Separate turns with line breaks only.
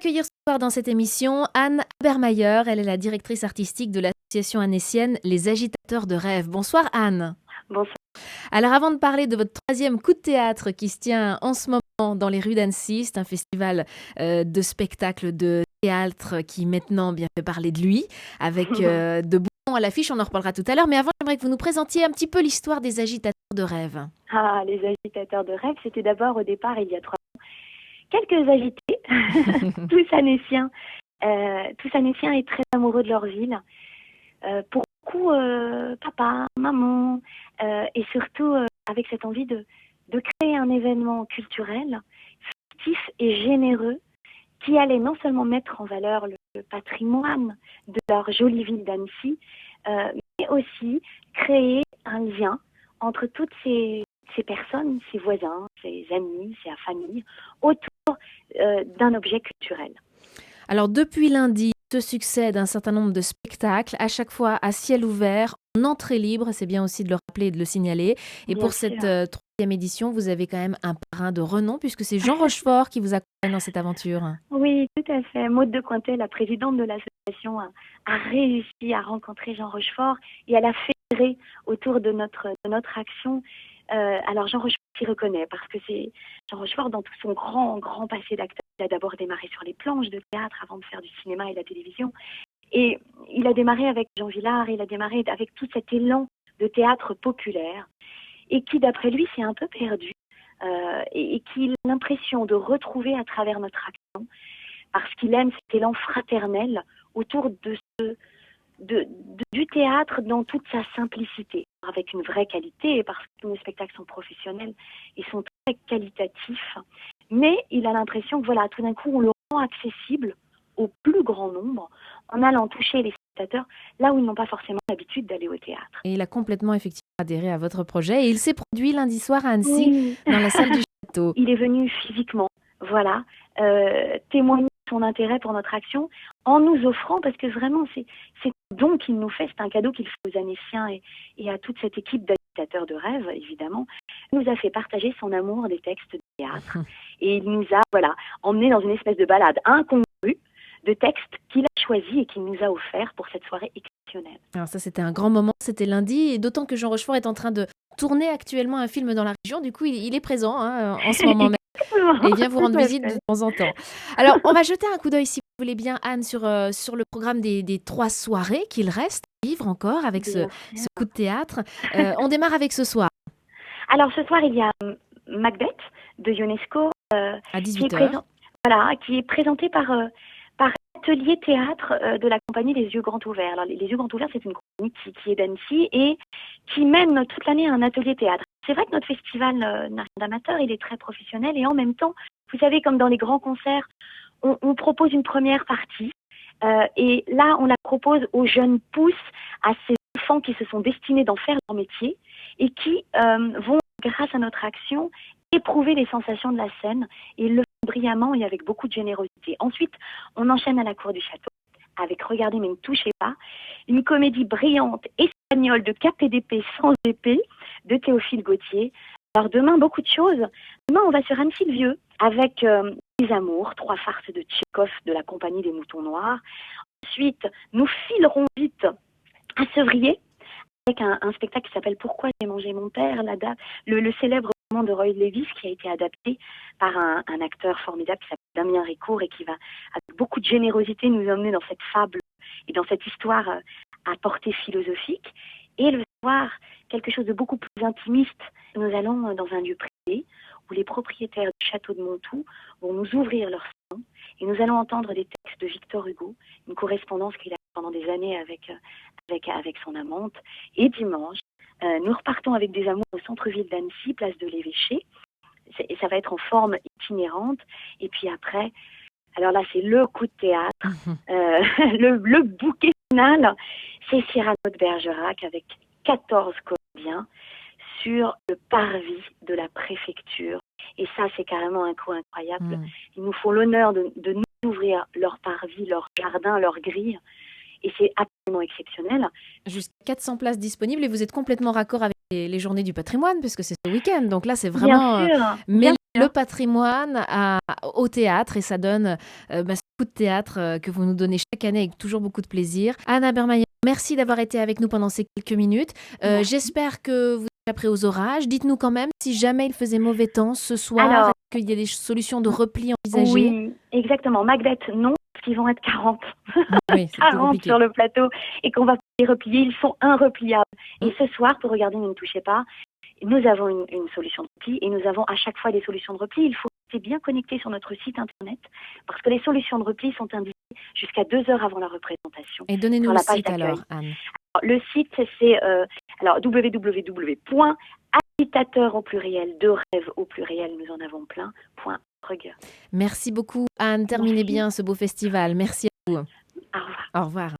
accueillir ce soir dans cette émission Anne Habermayer. Elle est la directrice artistique de l'association annécienne Les Agitateurs de Rêve. Bonsoir Anne.
Bonsoir.
Alors avant de parler de votre troisième coup de théâtre qui se tient en ce moment dans les rues d'Annecy, c'est un festival de spectacles de théâtre qui maintenant bien fait parler de lui, avec de bons noms à l'affiche, on en reparlera tout à l'heure. Mais avant, j'aimerais que vous nous présentiez un petit peu l'histoire des Agitateurs de Rêve.
Ah, les Agitateurs de Rêve, c'était d'abord au départ, il y a 3 ans, quelques agités, tous Annéciens et très amoureux de leur ville. Pour beaucoup, papa, maman, et surtout avec cette envie de créer un événement culturel, festif et généreux, qui allait non seulement mettre en valeur le patrimoine de leur jolie ville d'Annecy, mais aussi créer un lien entre toutes ces personnes, ses voisins, ses amis, sa famille, autour d'un objet culturel.
Alors depuis lundi, se succèdent un certain nombre de spectacles, à chaque fois à ciel ouvert, en entrée libre, c'est bien aussi de le rappeler et de le signaler. Et
Bien
pour
sûr.
cette troisième édition, vous avez quand même un parrain de renom, puisque c'est Jean Rochefort qui vous accompagne dans cette aventure.
Oui, tout à fait. Maude de Cointet, la présidente de l'association, a réussi à rencontrer Jean Rochefort et elle a fédéré autour de notre action. Alors Jean Rochefort s'y reconnaît parce que c'est Jean Rochefort, dans tout son grand passé d'acteur, il a d'abord démarré sur les planches de théâtre avant de faire du cinéma et de la télévision. Et il a démarré avec Jean Vilar, il a démarré avec tout cet élan de théâtre populaire et qui, d'après lui, s'est un peu perdu et qu'il a l'impression de retrouver à travers notre action parce qu'il aime cet élan fraternel autour du théâtre dans toute sa simplicité, avec une vraie qualité, parce que tous nos spectacles sont professionnels et sont très qualitatifs. Mais il a l'impression que voilà, tout d'un coup, on le rend accessible au plus grand nombre en allant toucher les spectateurs là où ils n'ont pas forcément l'habitude d'aller au théâtre.
Et il a complètement effectivement adhéré à votre projet et il s'est produit lundi soir à Annecy, dans la salle du château.
Il est venu physiquement, voilà, témoigner son intérêt pour notre action en nous offrant, parce que vraiment c'est un don qu'il nous fait, c'est un cadeau qu'il fait aux Annéciens et à toute cette équipe d'agitateurs de rêve, évidemment. Il nous a fait partager son amour des textes de théâtre et il nous a emmenés dans une espèce de balade incongrue de textes qu'il a choisis et qu'il nous a offerts pour cette soirée exceptionnelle.
Alors ça, c'était un grand moment, c'était lundi, et d'autant que Jean Rochefort est en train de tourner actuellement un film dans la région, du coup il est présent en ce moment même. Et il vient vous rendre visite de temps en temps. Alors, on va jeter un coup d'œil, si vous voulez bien, Anne, sur le programme des 3 soirées qu'il reste à vivre encore avec ce coup de théâtre. On démarre avec ce soir.
Alors, ce soir, il y a Macbeth de Ionesco
à 18h.
Qui est présenté par Atelier Théâtre de la compagnie Les Yeux Grands Ouverts. Alors, Les Yeux Grands Ouverts, c'est une compagnie qui est d'Annecy et qui mène toute l'année un atelier théâtre. C'est vrai que notre festival n'a rien d'amateur, il est très professionnel et en même temps, vous savez, comme dans les grands concerts, on propose une première partie et là, on la propose aux jeunes pousses, à ces enfants qui se sont destinés d'en faire leur métier et qui vont, grâce à notre action, éprouver les sensations de la scène et le font brillamment et avec beaucoup de générosité. Ensuite, on enchaîne à la cour du château avec Regardez mais ne touchez pas, une comédie brillante espagnole de KPDP sans épée de Théophile Gautier. Alors demain, beaucoup de choses. Demain, on va sur Anne-Sylvieux avec Les Amours, 3 farces de Tchekhov de la compagnie des Moutons Noirs. Ensuite, nous filerons vite à Sevrier avec un spectacle qui s'appelle Pourquoi j'ai mangé mon père, le célèbre roman de Roy Lewis qui a été adapté par un acteur formidable qui s'appelle Damien Ricourt et qui va, avec beaucoup de générosité, nous emmener dans cette fable et dans cette histoire à portée philosophique. Et le soir, quelque chose de beaucoup plus intimiste, nous allons dans un lieu privé où les propriétaires du château de Montoux vont nous ouvrir leur salon et nous allons entendre des textes de Victor Hugo, une correspondance qu'il a pendant des années avec son amante. Et dimanche, nous repartons avec des amours au centre-ville d'Annecy, place de l'Évêché. Ça va être en forme itinérante. Et puis après, alors là, c'est le coup de théâtre, le bouquet final, c'est Cyrano de Bergerac avec 14 comédiens sur le parvis de la préfecture. Et ça, c'est carrément un coup incroyable. Ils nous font l'honneur de nous ouvrir leur parvis, leur jardin, leur grille. Et c'est absolument exceptionnel.
Jusqu'à 400 places disponibles et vous êtes complètement raccord avec les journées du patrimoine, puisque c'est ce week-end. Donc là, c'est vraiment mêler le patrimoine au théâtre et ça donne de théâtre que vous nous donnez chaque année avec toujours beaucoup de plaisir. Anne Habermeyer, merci d'avoir été avec nous pendant ces quelques minutes.
Merci.
J'espère que vous êtes prêts aux orages. Dites-nous quand même si jamais il faisait mauvais temps ce soir,
Alors,
est-ce qu'il y a des solutions de repli envisagées?
oui, exactement. Macbeth, non, parce qu'ils vont être 40.
Oui, c'est plus
40
compliqué.
sur le plateau et qu'on va les replier. Ils sont irrepliables. Et ce soir, pour regarder Ne me touchez pas, nous avons une solution de repli et nous avons à chaque fois des solutions de repli. Il faut rester bien connecté sur notre site internet parce que les solutions de repli sont indiquées jusqu'à 2 heures avant la représentation.
Et donnez-nous
sur
le
la page
site
d'accueil.
alors, Anne.
Alors, le site, c'est www.agitateur au pluriel, de rêve au pluriel, nous en avons plein, .org.
Merci beaucoup, Anne. Terminez
Merci.
bien ce beau festival. Merci à vous.
Au revoir.
Au revoir.